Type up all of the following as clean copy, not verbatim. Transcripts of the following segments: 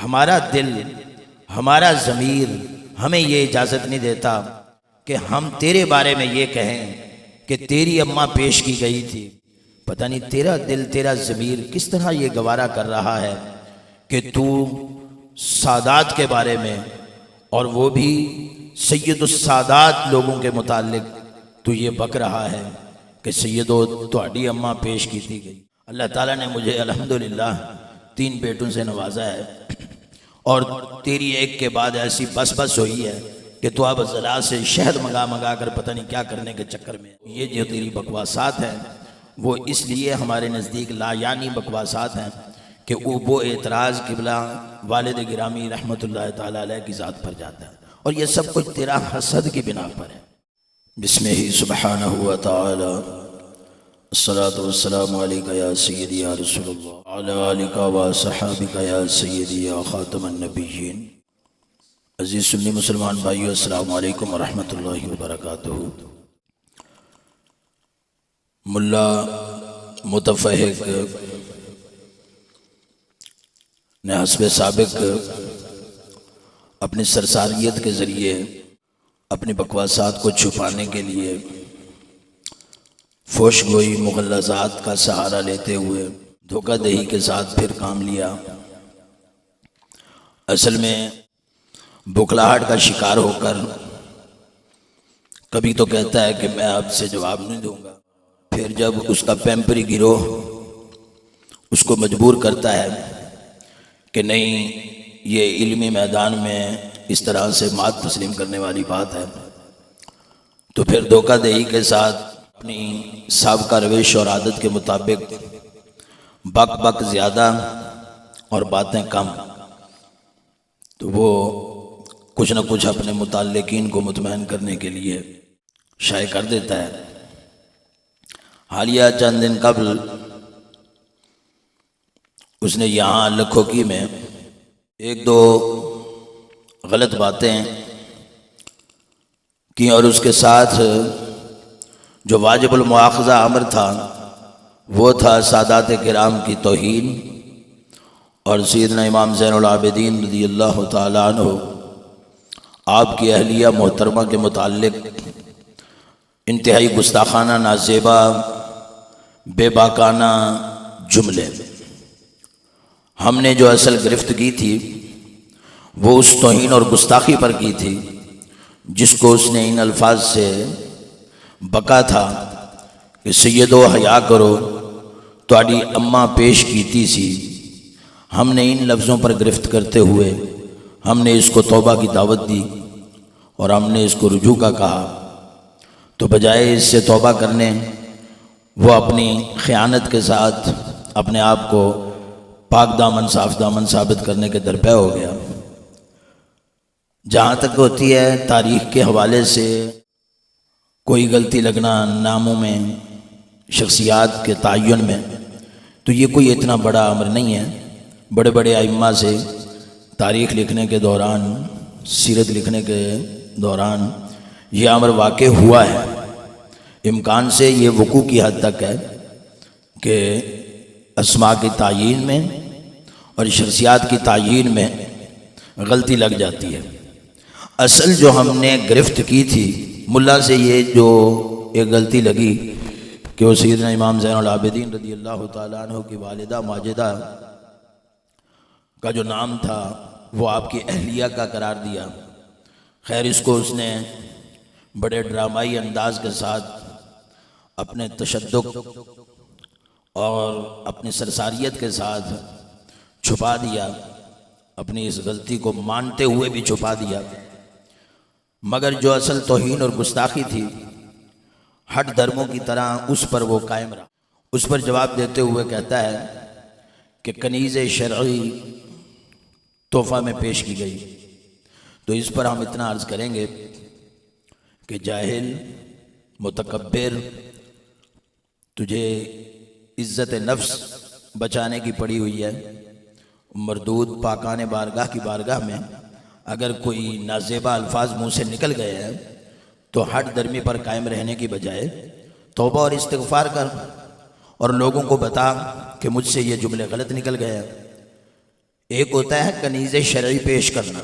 ہمارا دل، ہمارا ضمیر ہمیں یہ اجازت نہیں دیتا کہ ہم تیرے بارے میں یہ کہیں کہ تیری اماں پیش کی گئی تھی۔ پتہ نہیں تیرا دل، تیرا ضمیر کس طرح یہ گوارا کر رہا ہے کہ تو سادات کے بارے میں، اور وہ بھی سید السادات لوگوں کے متعلق تو یہ بک رہا ہے کہ سیدو تہاڈی اماں پیش کی تھی گئی۔ اللہ تعالیٰ نے مجھے الحمدللہ 3 بیٹوں سے نوازا ہے، اور تیری ایک کے بعد ایسی بس ہوئی ہے کہ تو اب ضلع سے شہد منگا کر پتہ نہیں کیا کرنے کے چکر میں، یہ جو تیری بکواسات ہیں وہ اس لیے ہمارے نزدیک لا یعنی بکواسات ہیں کہ وہ اعتراض قبلہ والد گرامی رحمۃ اللہ تعالیٰ علیہ کی ذات پر جاتا ہے، اور یہ سب کچھ تیرا حسد کی بنا پر ہے۔ بسم ہی سبحانہ و تعالی، الصلاۃ والسلام علیکہ یا سیدی یا رسول اللہ، علی آلکہ و صحابکہ یا سیدی یا خاتم النبیین۔ عزیز سنی مسلمان بھائیو، السلام علیکم ورحمۃ اللہ وبرکاتہ۔ ملا متفحق نے حسب سابق اپنی سرساریت کے ذریعے اپنی بکواسات کو چھپانے کے لیے فوش گوئی مغلظات کا سہارا لیتے ہوئے دھوکہ دہی کے ساتھ پھر کام لیا۔ اصل میں بکھلاہٹ کا شکار ہو کر کبھی تو کہتا ہے کہ میں آپ سے جواب نہیں دوں گا، پھر جب اس کا پیمپری گروہ اس کو مجبور کرتا ہے کہ نہیں، یہ علمی میدان میں اس طرح سے مات تسلیم کرنے والی بات ہے، تو پھر دھوکہ دہی کے ساتھ اپنی سابقہ روش اور عادت کے مطابق بک زیادہ اور باتیں کم، تو وہ کچھ نہ کچھ اپنے متعلقین کو مطمئن کرنے کے لیے شائع کر دیتا ہے۔ حالیہ چند دن قبل اس نے یہاں لکھوکی میں 1-2 غلط باتیں کی، اور اس کے ساتھ جو واجب المؤاخذہ امر تھا وہ تھا سادات کرام کی توہین، اور سیدنا امام زین العابدین رضی اللہ تعالیٰ عنہ آپ کی اہلیہ محترمہ کے متعلق انتہائی گستاخانہ، نازیبا، بے باکانہ جملے۔ ہم نے جو اصل گرفت کی تھی وہ اس توہین اور گستاخی پر کی تھی جس کو اس نے ان الفاظ سے بکا تھا کہ سیدو حیا کرو، تہاڈی اماں پیش کیتی سی۔ ہم نے ان لفظوں پر گرفت کرتے ہوئے ہم نے اس کو توبہ کی دعوت دی، اور ہم نے اس کو رجوع کا کہا، تو بجائے اس سے توبہ کرنے وہ اپنی خیانت کے ساتھ اپنے آپ کو پاک دامن صاف دامن ثابت کرنے کے درپے ہو گیا۔ جہاں تک ہوتی ہے تاریخ کے حوالے سے کوئی غلطی لگنا ناموں میں، شخصیات کے تعین میں، تو یہ کوئی اتنا بڑا امر نہیں ہے۔ بڑے بڑے ائمہ سے تاریخ لکھنے کے دوران، سیرت لکھنے کے دوران یہ امر واقع ہوا ہے۔ امکان سے یہ وقوع کی حد تک ہے کہ اسماء کی تعیین میں اور شخصیات کی تعیین میں غلطی لگ جاتی ہے۔ اصل جو ہم نے گرفت کی تھی ملا سے، یہ جو ایک غلطی لگی کہ وہ سیدنا امام زین العابدین رضی اللہ تعالیٰ عنہ کی والدہ ماجدہ کا جو نام تھا وہ آپ کی اہلیہ کا قرار دیا۔ خیر، اس کو اس نے بڑے ڈرامائی انداز کے ساتھ اپنے تشدد اور اپنی سرساریت کے ساتھ چھپا دیا، اپنی اس غلطی کو مانتے ہوئے بھی چھپا دیا، مگر جو اصل توہین اور گستاخی تھی ہٹ درموں کی طرح اس پر وہ قائم رہا۔ اس پر جواب دیتے ہوئے کہتا ہے کہ کنیز شرعی تحفہ میں پیش کی گئی، تو اس پر ہم اتنا عرض کریں گے کہ جاہل، متکبر، تجھے عزت نفس بچانے کی پڑی ہوئی ہے۔ مردود پاکان بارگاہ کی بارگاہ میں اگر کوئی نازیبا الفاظ منہ سے نکل گئے ہیں تو ہٹ درمی پر قائم رہنے کی بجائے توبہ اور استغفار کر، اور لوگوں کو بتا کہ مجھ سے یہ جملے غلط نکل گئے ہیں۔ ایک ہوتا ہے کنیز شرعی پیش کرنا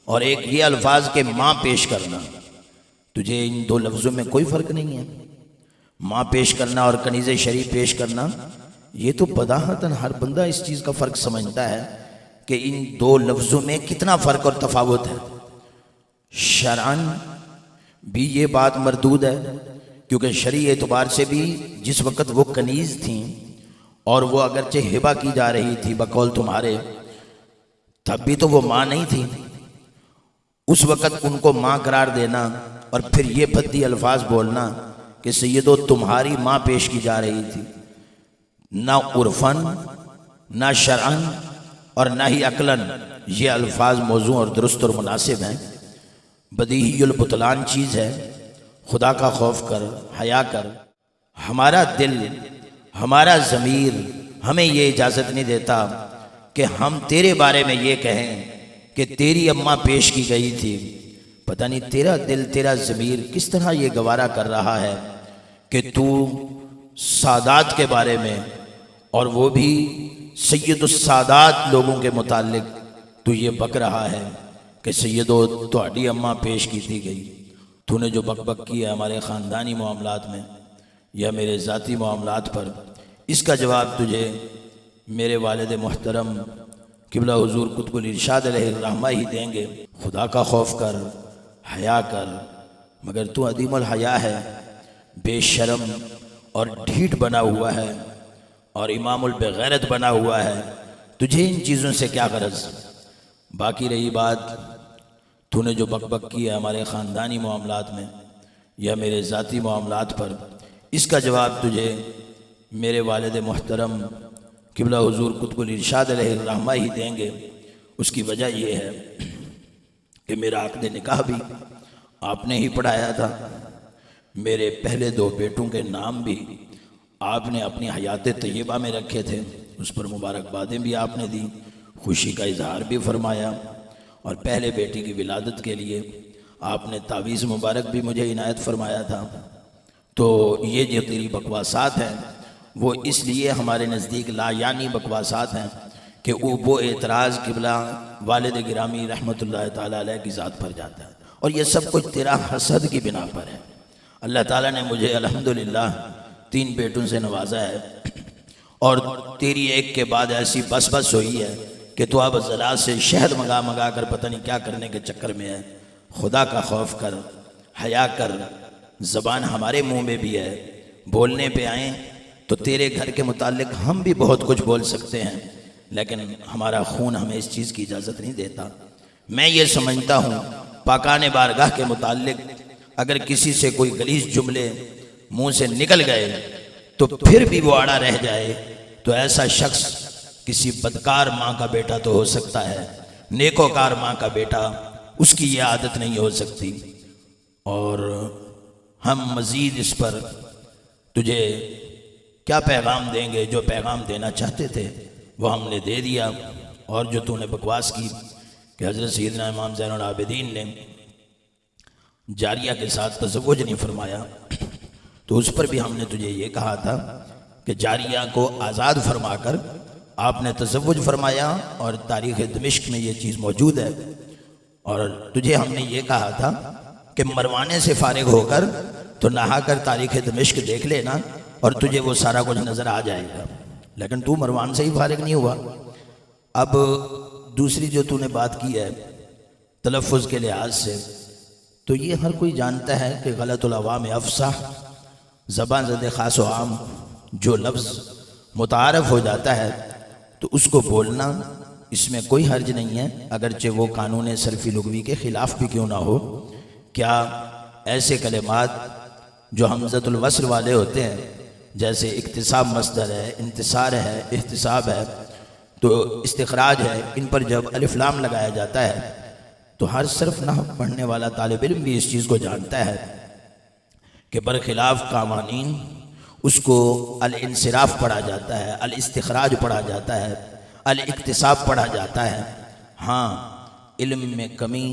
اور ایک یہ الفاظ کے ماں پیش کرنا. تجھے ان دو لفظوں میں کوئی فرق نہیں ہے. ماں پیش کرنا اور کنیز شرعی پیش کرنا، یہ تو بداہتاً ہر بندہ اس چیز کا فرق سمجھتا ہے کہ ان دو لفظوں میں کتنا فرق اور تفاوت ہے. شرعاً بھی یہ بات مردود ہے، کیونکہ شرعی اعتبار سے بھی جس وقت وہ کنیز تھیں اور وہ اگرچہ ہبہ کی جا رہی تھی بقول تمہارے، تب بھی تو وہ ماں نہیں تھی. اس وقت ان کو ماں قرار دینا اور پھر یہ بھدی الفاظ بولنا کہ سیدو تمہاری ماں پیش کی جا رہی تھی، نہ عرفاً نہ شرعاً اور نہ ہی عقلاً یہ الفاظ موزوں اور درست اور مناسب ہیں. بدیہی البطلان چیز ہے. خدا کا خوف کر، حیا کر. ہمارا دل، ہمارا ضمیر ہمیں یہ اجازت نہیں دیتا کہ ہم تیرے بارے میں یہ کہیں کہ تیری اماں پیش کی گئی تھی. پتہ نہیں تیرا دل، تیرا ضمیر کس طرح یہ گوارا کر رہا ہے کہ تو سادات کے بارے میں، اور وہ بھی سید السادات لوگوں کے متعلق تو یہ بک رہا ہے کہ سیدو تہاڈی اماں پیش کی تھی گئی. تو نے جو بک بک کی ہے ہمارے خاندانی معاملات میں یا میرے ذاتی معاملات پر، اس کا جواب تجھے میرے والد محترم قبلہ حضور قطب الارشاد علیہ الرحمہ ہی دیں گے. خدا کا خوف کر، حیا کر. مگر تو عدیم الحیا ہے، بے شرم اور ڈھیٹ بنا ہوا ہے اور امام البغیرت بنا ہوا ہے. تجھے ان چیزوں سے کیا غرض؟ باقی رہی بات تو نے جو بک بک کی ہے ہمارے خاندانی معاملات میں یا میرے ذاتی معاملات پر، اس کا جواب تجھے میرے والد محترم قبلہ حضور قطب الارشاد علیہ الرحمہ ہی دیں گے. اس کی وجہ یہ ہے کہ میرا عقد نکاح بھی آپ نے ہی پڑھایا تھا. میرے پہلے 2 بیٹوں کے نام بھی آپ نے اپنی حیات طیبہ میں رکھے تھے. اس پر مبارکبادیں بھی آپ نے دی، خوشی کا اظہار بھی فرمایا، اور پہلے بیٹی کی ولادت کے لیے آپ نے تعویذ مبارک بھی مجھے عنایت فرمایا تھا. تو یہ جو تیری بکواسات ہیں وہ اس لیے ہمارے نزدیک لا یعنی بکواسات ہیں کہ وہ اعتراض قبلہ والد گرامی رحمۃ اللہ تعالیٰ علیہ کی ذات پر جاتا ہے، اور یہ سب کچھ تیرا حسد کی بنا پر ہے. اللہ تعالیٰ نے مجھے الحمدللہ 3 بیٹوں سے نوازا ہے، اور تیری ایک کے بعد ایسی بس بس ہوئی ہے کہ تو اب ذرا سے شہد منگا منگا کر پتہ نہیں کیا کرنے کے چکر میں ہے. خدا کا خوف کر، حیا کر. زبان ہمارے منہ میں بھی ہے، بولنے پہ آئیں تو تیرے گھر کے متعلق ہم بھی بہت کچھ بول سکتے ہیں، لیکن ہمارا خون ہمیں اس چیز کی اجازت نہیں دیتا. میں یہ سمجھتا ہوں پاکان بارگاہ کے متعلق اگر کسی سے کوئی غلیظ جملے منہ سے نکل گئے تو پھر بھی وہ اڑا رہ جائے تو ایسا شخص کسی بدکار ماں کا بیٹا تو ہو سکتا ہے، نیکوکار ماں کا بیٹا اس کی یہ عادت نہیں ہو سکتی. اور ہم مزید اس پر تجھے کیا پیغام دیں گے؟ جو پیغام دینا چاہتے تھے وہ ہم نے دے دیا. اور جو تو نے بکواس کی کہ حضرت سیدنا امام زین العابدین نے جاریہ کے ساتھ تزوج نہیں فرمایا، تو اس پر بھی ہم نے تجھے یہ کہا تھا کہ جاریہ کو آزاد فرما کر آپ نے تزوج فرمایا، اور تاریخ دمشق میں یہ چیز موجود ہے. اور تجھے ہم نے یہ کہا تھا کہ مروانے سے فارغ ہو کر تو نہا کر تاریخ دمشق دیکھ لینا اور تجھے وہ سارا کچھ نظر آ جائے گا. لیکن تو مروان سے ہی فارغ نہیں ہوا. اب دوسری جو تو نے بات کی ہے تلفظ کے لحاظ سے، تو یہ ہر کوئی جانتا ہے کہ غلط العوام افصح، زبان زد خاص و عام جو لفظ متعارف ہو جاتا ہے تو اس کو بولنا اس میں کوئی حرج نہیں ہے، اگرچہ وہ قانون صرفی لغوی کے خلاف بھی کیوں نہ ہو. کیا ایسے کلمات جو حمزۃ الوصل والے ہوتے ہیں، جیسے اکتساب مصدر ہے، انتصار ہے، احتساب ہے، تو استخراج ہے، ان پر جب الف لام لگایا جاتا ہے تو ہر صرف نحو پڑھنے والا طالب علم بھی اس چیز کو جانتا ہے کہ برخلاف قوانین اس کو الانصراف پڑھا جاتا ہے، الاستخراج پڑھا جاتا ہے، الاکتساب پڑھا جاتا ہے. ہاں، علم میں کمی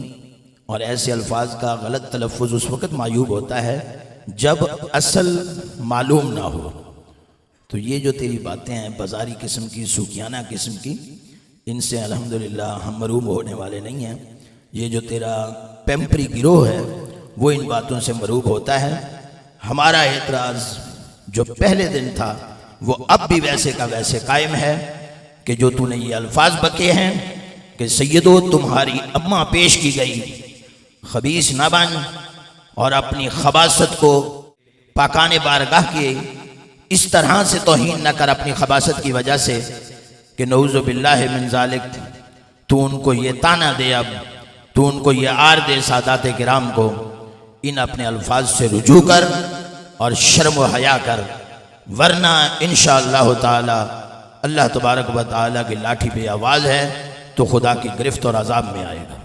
اور ایسے الفاظ کا غلط تلفظ اس وقت معیوب ہوتا ہے جب اصل معلوم نہ ہو. تو یہ جو تیری باتیں ہیں بازاری قسم کی، سوکیانہ قسم کی، ان سے الحمدللہ ہم مروب ہونے والے نہیں ہیں۔ یہ جو تیرا پیمپری گروہ ہے وہ ان باتوں سے مروب ہوتا ہے۔ ہمارا اعتراض جو پہلے دن تھا وہ اب بھی ویسے کا ویسے قائم ہے کہ جو تو نے یہ الفاظ بکے ہیں کہ سیدو تمہاری اماں پیش کی گئی، خبیث نہ بن اور اپنی خباثت کو پاکانے بارگاہ کی اس طرح سے توہین نہ کر اپنی خباثت کی وجہ سے کہ نعوذ باللہ من ذالک، تو ان کو یہ تانا دے، اب تو ان کو یہ آر دے سادات کرام کو۔ ان اپنے الفاظ سے رجوع کر اور شرم و حیا کر، ورنہ انشاءاللہ تعالی اللہ تبارک و تعالی کی لاٹھی بے آواز ہے تو خدا کی گرفت اور عذاب میں آئے گا۔